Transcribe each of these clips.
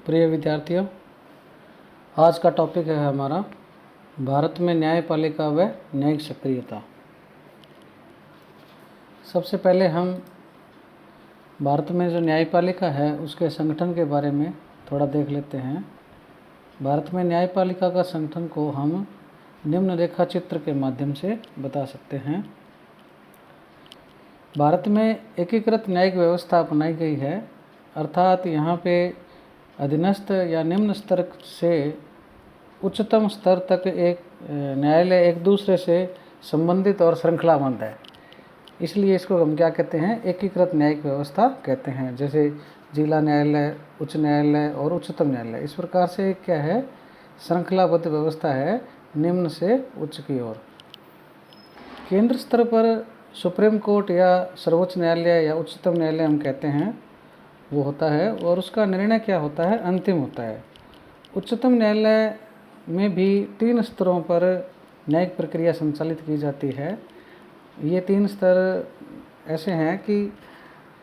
प्रिय विद्यार्थियों, आज का टॉपिक है हमारा भारत में न्यायपालिका व न्यायिक सक्रियता। सबसे पहले हम भारत में जो न्यायपालिका है उसके संगठन के बारे में थोड़ा देख लेते हैं। भारत में न्यायपालिका का संगठन को हम निम्न रेखा चित्र के माध्यम से बता सकते हैं। भारत में एकीकृत न्यायिक व्यवस्था अपनाई गई है, अर्थात यहाँ पे अधीनस्थ या निम्न स्तर से उच्चतम स्तर तक एक न्यायालय एक दूसरे से संबंधित और श्रृंखलाबद्ध है। इसलिए इसको हम क्या कहते हैं, एकीकृत न्यायिक व्यवस्था कहते हैं। जैसे जिला न्यायालय, उच्च न्यायालय और उच्चतम न्यायालय, इस प्रकार से क्या है, श्रृंखलाबद्ध व्यवस्था है निम्न से उच्च की ओर। केंद्र स्तर पर सुप्रीम कोर्ट या सर्वोच्च न्यायालय या उच्चतम न्यायालय हम कहते हैं वो होता है, और उसका निर्णय क्या होता है, अंतिम होता है। उच्चतम न्यायालय में भी 3 स्तरों पर न्यायिक प्रक्रिया संचालित की जाती है। ये 3 स्तर ऐसे हैं कि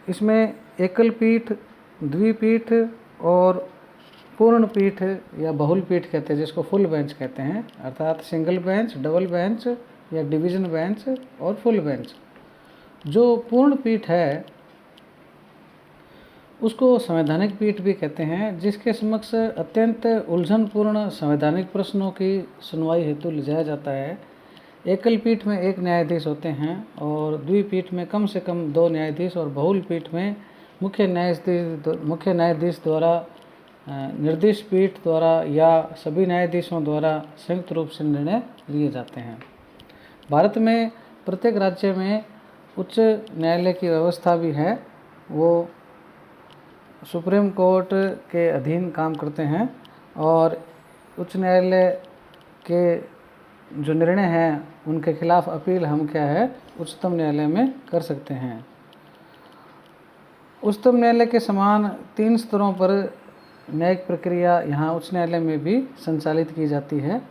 इसमें एकल पीठ, द्विपीठ और पूर्ण पीठ या बहुल पीठ कहते हैं, जिसको फुल बेंच कहते हैं, अर्थात सिंगल बेंच, डबल बेंच या डिवीज़न बेंच और फुल बेंच। जो पूर्ण पीठ है उसको संवैधानिक पीठ भी कहते हैं, जिसके समक्ष अत्यंत उलझनपूर्ण संवैधानिक प्रश्नों की सुनवाई हेतु ले जाया जाता है। एकल पीठ में 1 न्यायाधीश होते हैं और द्विपीठ में कम से कम 2 न्यायाधीश और बहुल पीठ में मुख्य न्यायाधीश द्वारा निर्दिष्ट पीठ द्वारा या सभी न्यायाधीशों द्वारा संयुक्त रूप से निर्णय लिए जाते हैं। भारत में प्रत्येक राज्य में उच्च न्यायालय की व्यवस्था भी है, वो सुप्रीम कोर्ट के अधीन काम करते हैं और उच्च न्यायालय के जो निर्णय हैं उनके खिलाफ अपील हम क्या है, उच्चतम न्यायालय में कर सकते हैं। उच्चतम न्यायालय के समान 3 स्तरों पर न्यायिक प्रक्रिया यहाँ उच्च न्यायालय में भी संचालित की जाती है।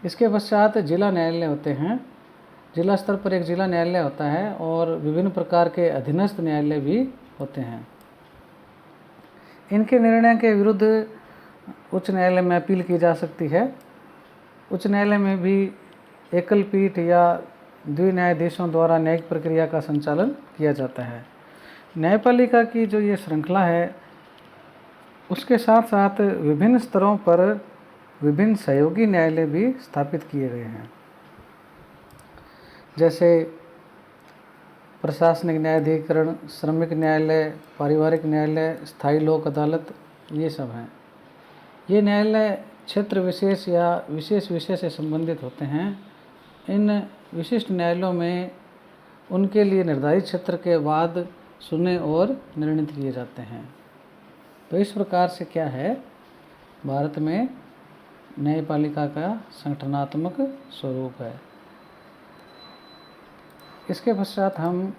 इसके पश्चात जिला न्यायालय होते हैं। जिला स्तर पर एक जिला न्यायालय होता है और विभिन्न प्रकार के अधीनस्थ न्यायालय भी होते हैं। इनके निर्णय के विरुद्ध उच्च न्यायालय में अपील की जा सकती है। उच्च न्यायालय में भी एकल पीठ या द्वि न्यायाधीशों द्वारा न्यायिक प्रक्रिया का संचालन किया जाता है। न्यायपालिका की जो ये श्रृंखला है उसके साथ साथ विभिन्न स्तरों पर विभिन्न सहयोगी न्यायालय भी स्थापित किए गए हैं, जैसे प्रशासनिक न्यायाधिकरण, श्रमिक न्यायालय, पारिवारिक न्यायालय, स्थायी लोक अदालत, ये सब हैं। ये न्यायालय क्षेत्र विशेष या विशेष विषय से संबंधित होते हैं। इन विशिष्ट न्यायालयों में उनके लिए निर्धारित क्षेत्र के बाद सुने और निर्णित किए जाते हैं। तो इस प्रकार से क्या है, भारत में न्यायपालिका का संगठनात्मक स्वरूप है। इसके पश्चात हम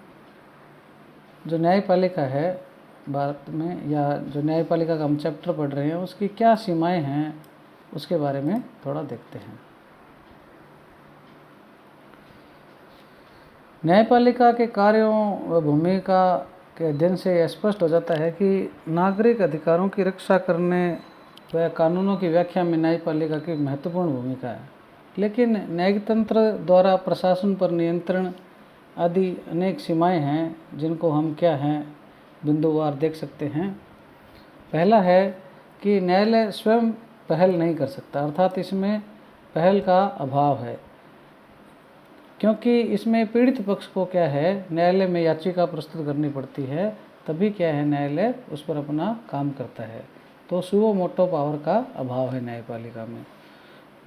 जो न्यायपालिका है भारत में, या जो न्यायपालिका का हम चैप्टर पढ़ रहे हैं, उसकी क्या सीमाएं हैं उसके बारे में थोड़ा देखते हैं। न्यायपालिका के कार्यों व भूमिका के अध्ययन से स्पष्ट हो जाता है कि नागरिक अधिकारों की रक्षा करने व कानूनों की व्याख्या में न्यायपालिका की महत्वपूर्ण भूमिका है। लेकिन न्यायिक तंत्र द्वारा प्रशासन पर नियंत्रण आदि अनेक सीमाएं हैं, जिनको हम क्या हैं, बिंदुवार देख सकते हैं। पहला है कि न्यायालय स्वयं पहल नहीं कर सकता, अर्थात इसमें पहल का अभाव है, क्योंकि इसमें पीड़ित पक्ष को क्या है, न्यायालय में याचिका प्रस्तुत करनी पड़ती है, तभी क्या है, न्यायालय उस पर अपना काम करता है। तो सुओ मोटो पावर का अभाव है न्यायपालिका में।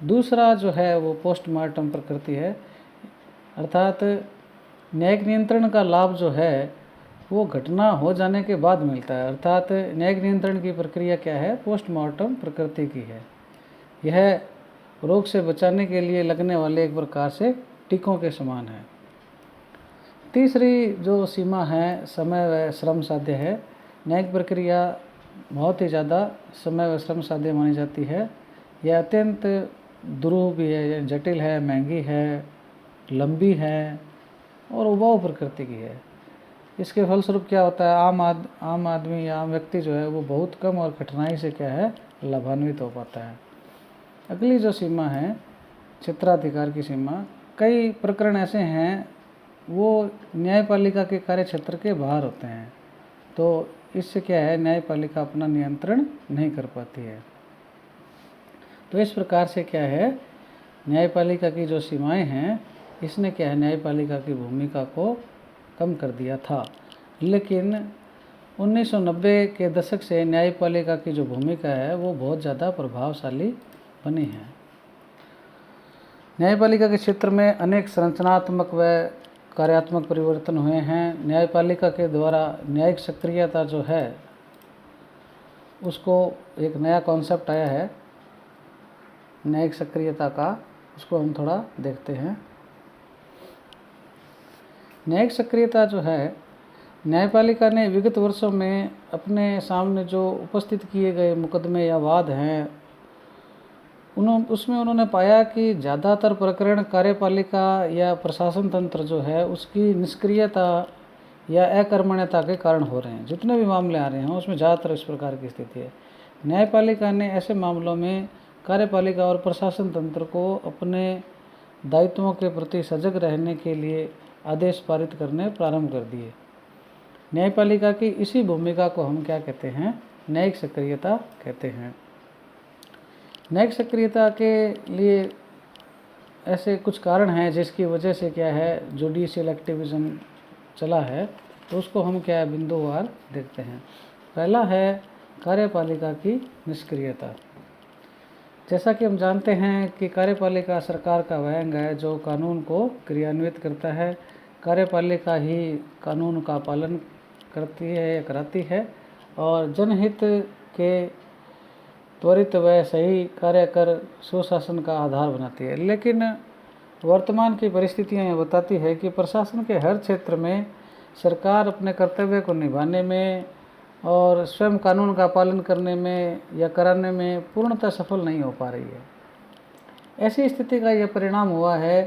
दूसरा जो है वो पोस्टमार्टम प्रकृति है, अर्थात न्यायिक नियंत्रण का लाभ जो है वो घटना हो जाने के बाद मिलता है, अर्थात न्यायिक नियंत्रण की प्रक्रिया क्या है, पोस्टमार्टम प्रकृति की है। यह रोग से बचाने के लिए लगने वाले एक प्रकार से टीकों के समान है। तीसरी जो सीमा है, समय व श्रम साध्य है। न्यायिक प्रक्रिया बहुत ही ज़्यादा समय व श्रम साध्य मानी जाती है। यह अत्यंत दुरूह भी है, जटिल है, महंगी है, लंबी है और उबाऊ प्रकृति की है। इसके फलस्वरूप क्या होता है, आम आदमी या आम व्यक्ति जो है वो बहुत कम और कठिनाई से क्या है लाभान्वित हो पाता है। अगली जो सीमा है क्षेत्राधिकार की सीमा, कई प्रकरण ऐसे हैं वो न्यायपालिका के कार्य क्षेत्र के बाहर होते हैं, तो इससे क्या है न्यायपालिका अपना नियंत्रण नहीं कर पाती है। तो इस प्रकार से क्या है न्यायपालिका की जो सीमाएं हैं इसने क्या है न्यायपालिका की भूमिका को कम कर दिया था। लेकिन 1990 के दशक से न्यायपालिका की जो भूमिका है वो बहुत ज़्यादा प्रभावशाली बनी है। न्यायपालिका के क्षेत्र में अनेक संरचनात्मक व कार्यात्मक परिवर्तन हुए हैं। न्यायपालिका के द्वारा न्यायिक सक्रियता जो है उसको एक नया कॉन्सेप्ट आया है न्यायिक सक्रियता का, उसको हम थोड़ा देखते हैं। न्यायिक सक्रियता जो है न्यायपालिका ने विगत वर्षों में अपने सामने जो उपस्थित किए गए मुकदमे या वाद हैं उसमें उन्होंने पाया कि ज़्यादातर प्रकरण कार्यपालिका या प्रशासन तंत्र जो है उसकी निष्क्रियता या अकर्मण्यता के कारण हो रहे हैं। जितने भी मामले आ रहे हैं उसमें ज़्यादातर इस प्रकार की स्थिति है। न्यायपालिका ने ऐसे मामलों में कार्यपालिका और प्रशासन तंत्र को अपने दायित्वों के प्रति सजग रहने के लिए आदेश पारित करने प्रारंभ कर दिए। न्यायपालिका की इसी भूमिका को हम क्या कहते हैं न्यायिक सक्रियता कहते हैं। न्यायिक सक्रियता के लिए ऐसे कुछ कारण हैं जिसकी वजह से क्या है जुडिशियल एक्टिविज्म चला है, तो उसको हम क्या है बिंदुवार देखते हैं। पहला है कार्यपालिका की निष्क्रियता। जैसा कि हम जानते हैं कि कार्यपालिका सरकार का वह अंग है जो कानून को क्रियान्वित करता है। कार्यपालिका ही कानून का पालन करती है या कराती है और जनहित के त्वरित व सही कार्य कर सुशासन का आधार बनाती है। लेकिन वर्तमान की परिस्थितियां यह बताती है कि प्रशासन के हर क्षेत्र में सरकार अपने कर्तव्य को निभाने में और स्वयं कानून का पालन करने में या कराने में पूर्णतः सफल नहीं हो पा रही है। ऐसी स्थिति का यह परिणाम हुआ है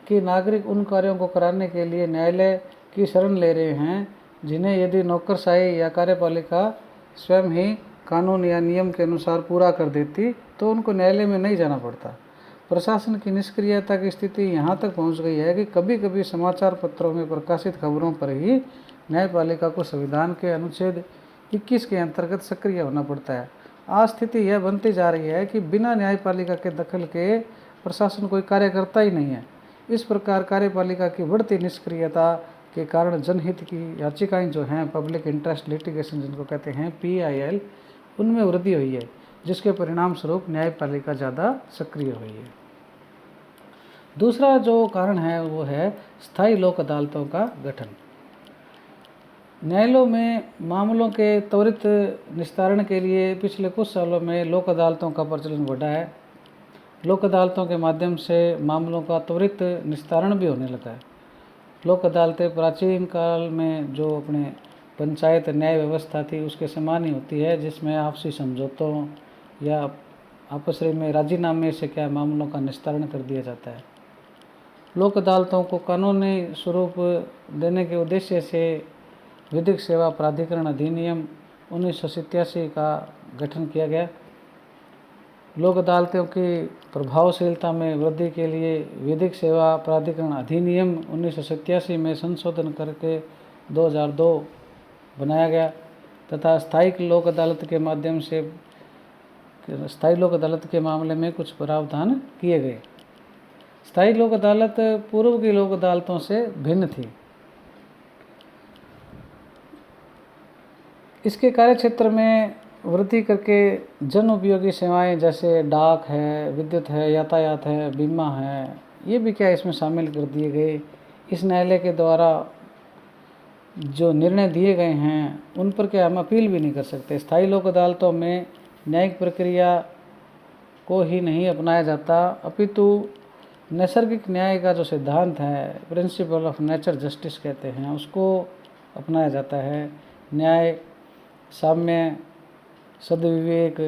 कि नागरिक उन कार्यों को कराने के लिए न्यायालय की शरण ले रहे हैं जिन्हें यदि नौकरशाही या कार्यपालिका स्वयं ही कानून या नियम के अनुसार पूरा कर देती तो उनको न्यायालय में नहीं जाना पड़ता। प्रशासन की निष्क्रियता की स्थिति यहाँ तक पहुँच गई है कि कभी कभी समाचार पत्रों में प्रकाशित खबरों पर ही न्यायपालिका को संविधान के अनुच्छेद 21 के अंतर्गत सक्रिय होना पड़ता है। आज स्थिति यह बनती जा रही है कि बिना न्यायपालिका के दखल के प्रशासन कोई कार्य करता ही नहीं है। इस प्रकार कार्यपालिका की बढ़ती निष्क्रियता के कारण जनहित की याचिकाएं जो हैं पब्लिक इंटरेस्ट लिटिगेशन जिनको कहते हैं PIL, उनमें वृद्धि हुई है, जिसके परिणाम स्वरूप न्यायपालिका ज़्यादा सक्रिय हुई है। दूसरा जो कारण है वो है स्थायी लोक अदालतों का गठन। न्यायालयों में मामलों के त्वरित निस्तारण के लिए पिछले कुछ सालों में लोक अदालतों का प्रचलन बढ़ा है। लोक अदालतों के माध्यम से मामलों का त्वरित निस्तारण भी होने लगा है। लोक अदालतें प्राचीन काल में जो अपने पंचायत न्याय व्यवस्था थी उसके समान ही होती है, जिसमें आपसी समझौतों या आपस में राजीनामे से क्या मामलों का निस्तारण कर दिया जाता है। लोक अदालतों को कानूनी स्वरूप देने के उद्देश्य से विधिक सेवा प्राधिकरण अधिनियम 1987 का गठन किया गया। लोक अदालतों की प्रभावशीलता में वृद्धि के लिए विधिक सेवा प्राधिकरण अधिनियम 1987 में संशोधन करके 2002 बनाया गया तथा स्थायी लोक अदालत के माध्यम से स्थायी लोक अदालत के मामले में कुछ प्रावधान किए गए। स्थायी लोक अदालत पूर्व की लोक अदालतों से भिन्न थी। इसके कार्यक्षेत्र में वृद्धि करके जन उपयोगी सेवाएं जैसे डाक है, विद्युत है, यातायात है, बीमा है, ये भी क्या इसमें शामिल कर दिए गए। इस न्यायालय के द्वारा जो निर्णय दिए गए हैं उन पर क्या हम अपील भी नहीं कर सकते। स्थायी लोक अदालतों में न्यायिक प्रक्रिया को ही नहीं अपनाया जाता, अपितु नैसर्गिक न्याय का जो सिद्धांत है, प्रिंसिपल ऑफ नेचर जस्टिस कहते हैं, उसको अपनाया जाता है। न्याय, साम्य, सद्विवेक,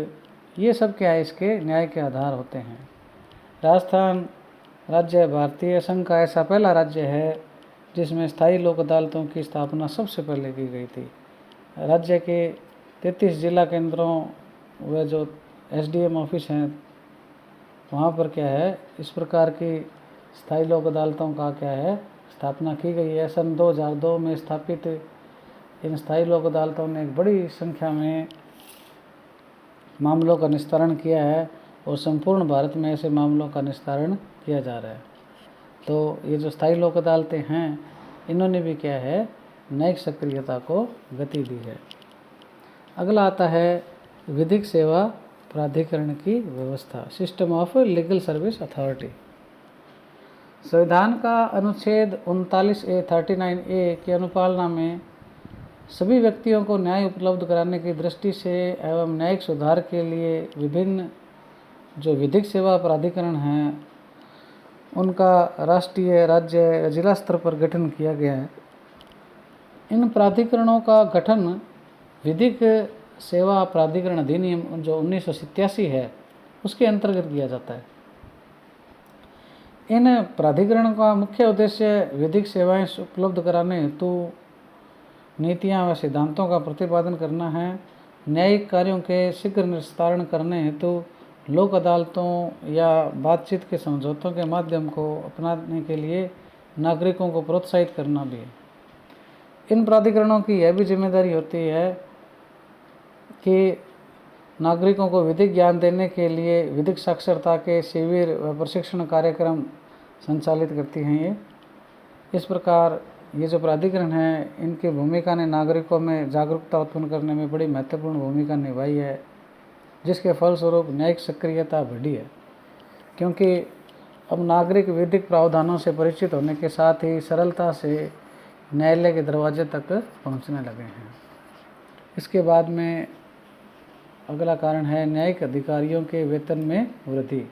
ये सब क्या है इसके न्याय के आधार होते हैं। राजस्थान राज्य भारतीय संघ का ऐसा पहला राज्य है जिसमें स्थायी लोक अदालतों की स्थापना सबसे पहले की गई थी। राज्य के 33 जिला केंद्रों व जो एसडीएम ऑफिस हैं वहाँ पर क्या है, इस प्रकार की स्थायी लोक अदालतों का क्या है स्थापना की गई है। सन 2002 में स्थापित इन स्थायी लोक अदालतों ने एक बड़ी संख्या में मामलों का निस्तारण किया है और संपूर्ण भारत में ऐसे मामलों का निस्तारण किया जा रहा है। तो ये जो स्थायी लोक अदालतें हैं, इन्होंने भी क्या है न्यायिक सक्रियता को गति दी है। अगला आता है विधिक सेवा प्राधिकरण की व्यवस्था, system of legal service authority. संविधान का अनुच्छेद 39A 39A की अनुपालना में सभी व्यक्तियों को न्याय उपलब्ध कराने की दृष्टि से एवं न्यायिक सुधार के लिए विभिन्न जो विधिक सेवा प्राधिकरण हैं उनका राष्ट्रीय, राज्य, जिला स्तर पर गठन किया गया है। इन प्राधिकरणों का गठन विधिक सेवा प्राधिकरण अधिनियम जो 1987 है उसके अंतर्गत किया जाता है। इन प्राधिकरणों का मुख्य उद्देश्य विधिक सेवाएं उपलब्ध कराने हेतु नीतियां व सिद्धांतों का प्रतिपादन करना है। न्यायिक कार्यों के शीघ्र निस्तारण करने हेतु लोक अदालतों या बातचीत के समझौतों के माध्यम को अपनाने के लिए नागरिकों को प्रोत्साहित करना भी है। इन प्राधिकरणों की यह भी जिम्मेदारी होती है कि नागरिकों को विधिक ज्ञान देने के लिए विधिक साक्षरता के शिविर व प्रशिक्षण कार्यक्रम संचालित करती हैं। ये इस प्रकार ये जो प्राधिकरण है, इनकी भूमिका ने नागरिकों में जागरूकता उत्पन्न करने में बड़ी महत्वपूर्ण भूमिका निभाई है, जिसके फलस्वरूप न्यायिक सक्रियता बढ़ी है। क्योंकि अब नागरिक विधिक प्रावधानों से परिचित होने के साथ ही सरलता से न्यायालय के दरवाजे तक पहुंचने लगे हैं। इसके बाद में अगला कारण है न्यायिक अधिकारियों के वेतन में वृद्धि।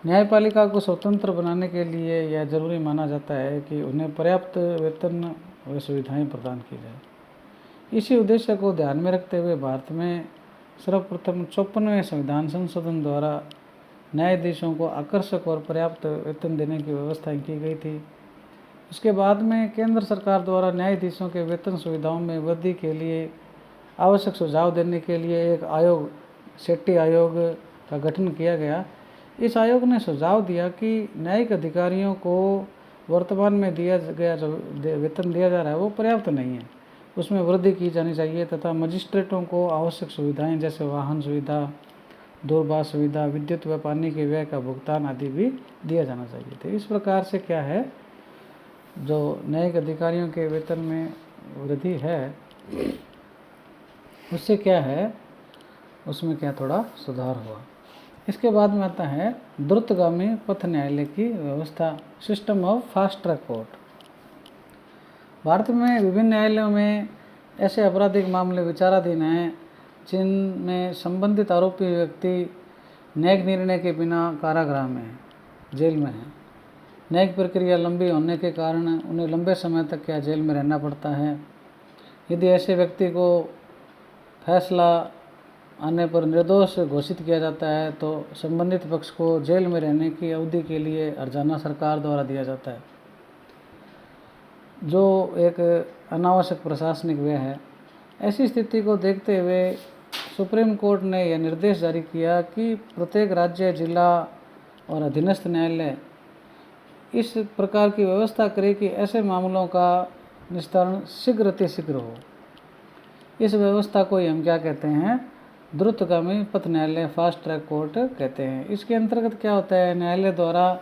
न्यायपालिका को स्वतंत्र बनाने के लिए यह जरूरी माना जाता है कि उन्हें पर्याप्त वेतन व सुविधाएं प्रदान की जाए। इसी उद्देश्य को ध्यान में रखते हुए भारत में सर्वप्रथम 54वें संविधान संशोधन द्वारा न्यायाधीशों को आकर्षक और पर्याप्त वेतन देने की व्यवस्था की गई थी। उसके बाद में केंद्र सरकार द्वारा न्यायाधीशों के वेतन सुविधाओं में वृद्धि के लिए आवश्यक सुझाव देने के लिए एक आयोग, शेट्टी आयोग का गठन किया गया। इस आयोग ने सुझाव दिया कि न्यायिक अधिकारियों को वर्तमान में दिया गया जो वेतन दिया जा रहा है वो पर्याप्त नहीं है, उसमें वृद्धि की जानी चाहिए तथा मजिस्ट्रेटों को आवश्यक सुविधाएं जैसे वाहन सुविधा, दूरभाष सुविधा, विद्युत व पानी के व्यय का भुगतान आदि भी दिया जाना चाहिए। तो इस प्रकार से क्या है, जो न्यायिक अधिकारियों के वेतन में वृद्धि है उससे क्या है, उसमें क्या थोड़ा सुधार हुआ। इसके बाद में आता है द्रुतगामी पथ न्यायालय की व्यवस्था, system of fast track court. Bharat में विभिन्न न्यायालयों में ऐसे आपराधिक मामले विचाराधीन हैं जिनमें संबंधित आरोपी व्यक्ति न्यायिक निर्णय के बिना कारागृह में है, जेल में है। न्यायिक प्रक्रिया लंबी होने के कारण उन्हें लंबे समय तक क्या जेल में रहना पड़ता है। यदि ऐसे व्यक्ति को फैसला आने पर निर्दोष घोषित किया जाता है तो संबंधित पक्ष को जेल में रहने की अवधि के लिए हर्जाना सरकार द्वारा दिया जाता है, जो एक अनावश्यक प्रशासनिक व्यय है। ऐसी स्थिति को देखते हुए सुप्रीम कोर्ट ने यह निर्देश जारी किया कि प्रत्येक राज्य, जिला और अधीनस्थ न्यायालय इस प्रकार की व्यवस्था करे कि ऐसे मामलों का निस्तारण शीघ्र अतिशीघ्र हो। इस व्यवस्था को हम क्या कहते हैं, द्रुतगामी पथ न्यायालय, फास्ट ट्रैक कोर्ट कहते हैं। इसके अंतर्गत क्या होता है, न्यायालय द्वारा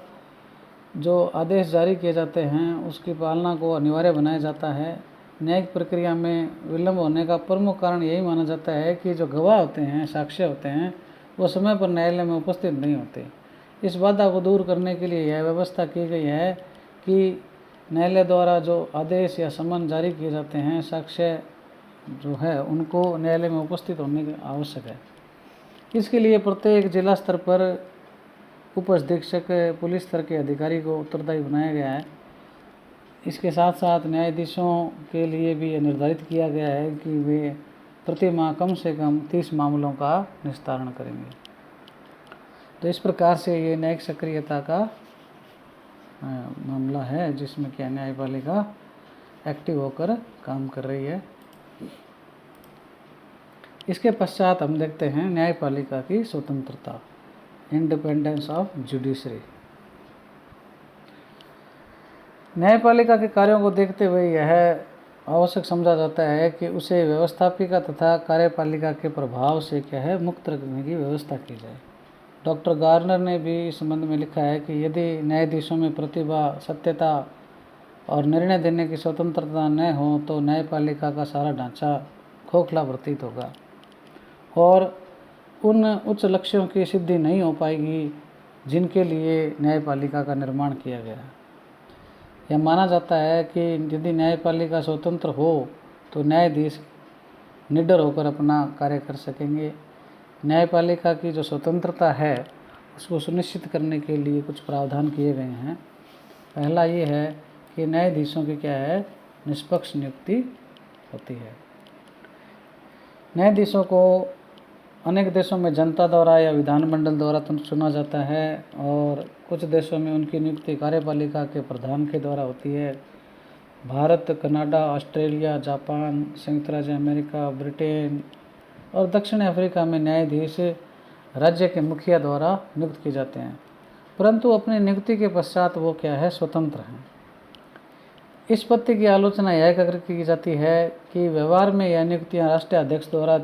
जो आदेश जारी किए जाते हैं उसकी पालना को अनिवार्य बनाया जाता है। न्यायिक प्रक्रिया में विलंब होने का प्रमुख कारण यही माना जाता है कि जो गवाह होते हैं, साक्ष्य होते हैं, वो समय पर न्यायालय में उपस्थित नहीं होते। इस बाधा को दूर करने के लिए यह व्यवस्था की गई है कि न्यायालय द्वारा जो आदेश या समन जारी किए जाते हैं, साक्ष्य जो है उनको न्यायालय में उपस्थित होने की आवश्यक है। इसके लिए प्रत्येक जिला स्तर पर उप अधीक्षक, पुलिस स्तर के अधिकारी को उत्तरदायी बनाया गया है। इसके साथ साथ न्यायाधीशों के लिए भी यह निर्धारित किया गया है कि वे प्रति माह कम से कम 30 मामलों का निस्तारण करेंगे। तो इस प्रकार से ये न्यायिक सक्रियता का मामला है जिसमें क्या न्यायपालिका एक्टिव होकर काम कर रही है। इसके पश्चात हम देखते हैं न्यायपालिका की स्वतंत्रता, इंडिपेंडेंस ऑफ जुडिशरी। न्यायपालिका के कार्यों को देखते हुए यह आवश्यक समझा जाता है कि उसे व्यवस्थापिका तथा कार्यपालिका के प्रभाव से क्या है मुक्त रखने की व्यवस्था की जाए। डॉक्टर गार्नर ने भी इस संबंध में लिखा है कि यदि न्यायाधीशों में प्रतिभा, सत्यता और निर्णय देने की स्वतंत्रता न हो तो न्यायपालिका का सारा ढांचा खोखला प्रतीत होगा और उन उच्च लक्ष्यों की सिद्धि नहीं हो पाएगी जिनके लिए न्यायपालिका का निर्माण किया गया। यह माना जाता है कि यदि न्यायपालिका स्वतंत्र हो तो न्यायाधीश निडर होकर अपना कार्य कर सकेंगे। न्यायपालिका की जो स्वतंत्रता है उसको सुनिश्चित करने के लिए कुछ प्रावधान किए गए हैं। पहला ये है कि न्यायाधीशों की क्या है निष्पक्ष नियुक्ति होती है। न्यायाधीशों को अनेक देशों में जनता द्वारा या विधानमंडल द्वारा चुना जाता है और कुछ देशों में उनकी नियुक्ति कार्यपालिका के प्रधान के द्वारा होती है। भारत, कनाडा, ऑस्ट्रेलिया, जापान, संयुक्त राज्य अमेरिका, ब्रिटेन और दक्षिण अफ्रीका में न्यायाधीश राज्य के मुखिया द्वारा नियुक्त किए जाते हैं, परंतु अपनी नियुक्ति के पश्चात वो क्या है स्वतंत्र हैं। इस पत्ति की आलोचना यह करके की जाती है कि व्यवहार में यह नियुक्तियाँ राष्ट्रीय अध्यक्ष द्वारा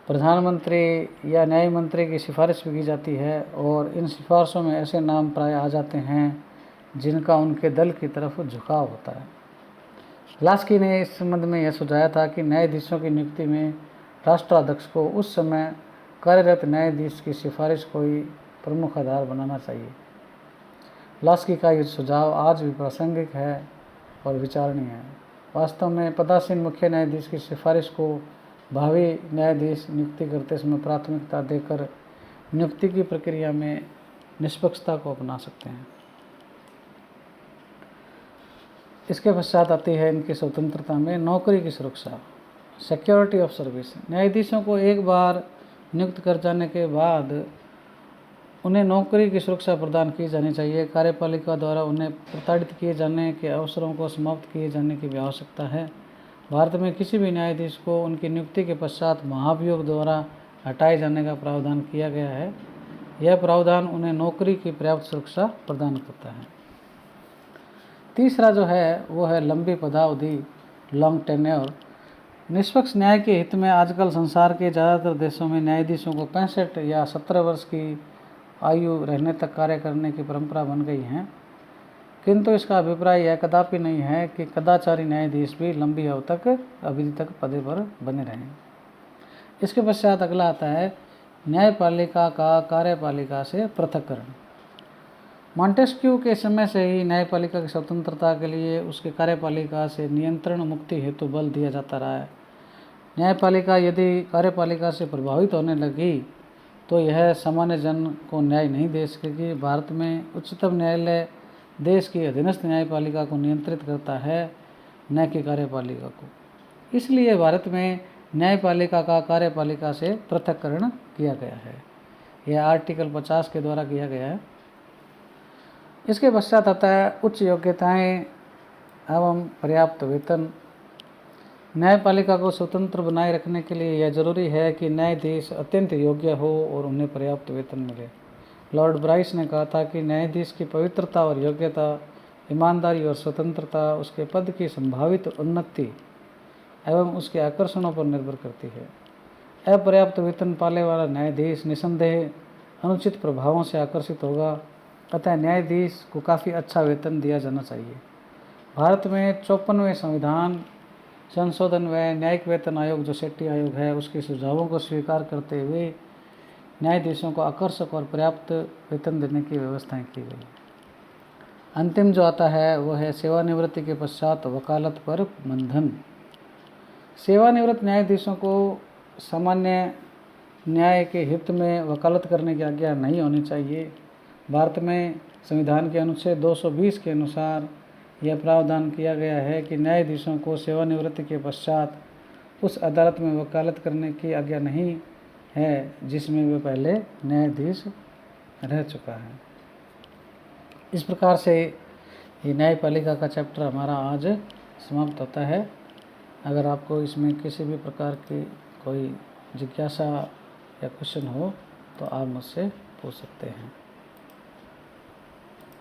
प्रधानमंत्री या न्याय मंत्री की सिफारिश भी की जाती है और इन सिफारिशों में ऐसे नाम प्राय आ जाते हैं जिनका उनके दल की तरफ झुकाव होता है। लास्की ने इस संबंध में यह सुझाया था कि न्यायाधीशों की नियुक्ति में राष्ट्राध्यक्ष को उस समय कार्यरत न्यायाधीश की सिफारिश को ही प्रमुख आधार बनाना चाहिए। लास्की का यह सुझाव आज भी प्रासंगिक है और विचारणीय है। वास्तव में पदासीन मुख्य न्यायाधीश की सिफारिश को भावी न्यायाधीश नियुक्ति करते समय प्राथमिकता देकर नियुक्ति की प्रक्रिया में निष्पक्षता को अपना सकते हैं। इसके पश्चात आती है इनकी स्वतंत्रता में नौकरी की सुरक्षा, सिक्योरिटी ऑफ सर्विस। न्यायाधीशों को एक बार नियुक्त कर जाने के बाद उन्हें नौकरी की सुरक्षा प्रदान की जानी चाहिए। कार्यपालिका द्वारा उन्हें प्रताड़ित किए जाने के अवसरों को समाप्त किए जाने की भी आवश्यकता है। भारत में किसी भी न्यायाधीश को उनकी नियुक्ति के पश्चात महाभियोग द्वारा हटाए जाने का प्रावधान किया गया है। यह प्रावधान उन्हें नौकरी की पर्याप्त सुरक्षा प्रदान करता है। तीसरा जो है वो है लंबी पदावधि, लॉन्ग टेन्योर। निष्पक्ष न्याय के हित में आजकल संसार के ज़्यादातर देशों में न्यायाधीशों को 65 या 17 वर्ष की आयु रहने तक कार्य करने की परंपरा बन गई है, किंतु इसका अभिप्राय यह कदापि नहीं है कि कदाचारी न्यायाधीश भी लंबी अवधि तक पदे पर बने रहें। इसके पश्चात अगला आता है न्यायपालिका का कार्यपालिका से पृथक्करण। मॉन्टेस्क्यू के समय से ही न्यायपालिका की स्वतंत्रता के लिए उसके कार्यपालिका से नियंत्रण मुक्ति हेतु बल दिया जाता रहा है। न्यायपालिका यदि कार्यपालिका से प्रभावित होने लगी तो यह सामान्य जन को न्याय नहीं दे सकेगी। भारत में उच्चतम न्यायालय देश की अधीनस्थ न्यायपालिका को नियंत्रित करता है, न कि कार्यपालिका को। इसलिए भारत में न्यायपालिका का कार्यपालिका से पृथक्करण किया गया है। यह आर्टिकल 50 के द्वारा किया गया है। इसके पश्चात आता है उच्च योग्यताएं एवं पर्याप्त वेतन। न्यायपालिका को स्वतंत्र बनाए रखने के लिए यह जरूरी है कि न्यायाधीश अत्यंत योग्य हो और उन्हें पर्याप्त वेतन मिले। लॉर्ड ब्राइस ने कहा था कि न्यायाधीश की पवित्रता और योग्यता, ईमानदारी और स्वतंत्रता उसके पद की संभावित उन्नति एवं उसके आकर्षणों पर निर्भर करती है। अपर्याप्त वेतन पाने वाला न्यायाधीश निसंदेह अनुचित प्रभावों से आकर्षित होगा, अतः न्यायाधीश को काफ़ी अच्छा वेतन दिया जाना चाहिए। भारत में 54वें संविधान संशोधन व न्यायिक वेतन आयोग जो सेट्टी आयोग है उसके सुझावों को स्वीकार करते हुए न्यायाधीशों को आकर्षक और पर्याप्त वेतन देने की व्यवस्थाएं की गई। अंतिम जो आता है वो है सेवानिवृत्ति के पश्चात वकालत पर बंधन। सेवानिवृत्त न्यायाधीशों को सामान्य न्याय के हित में वकालत करने की आज्ञा नहीं होनी चाहिए। भारत में संविधान के अनुच्छेद 220 के अनुसार यह प्रावधान किया गया है कि न्यायाधीशों को सेवानिवृत्ति के पश्चात उस अदालत में वकालत करने की आज्ञा नहीं है जिसमें वे पहले न्यायाधीश रह चुका है। इस प्रकार से ये न्यायपालिका का चैप्टर हमारा आज समाप्त होता है। अगर आपको इसमें किसी भी प्रकार की कोई जिज्ञासा या क्वेश्चन हो तो आप मुझसे पूछ सकते हैं।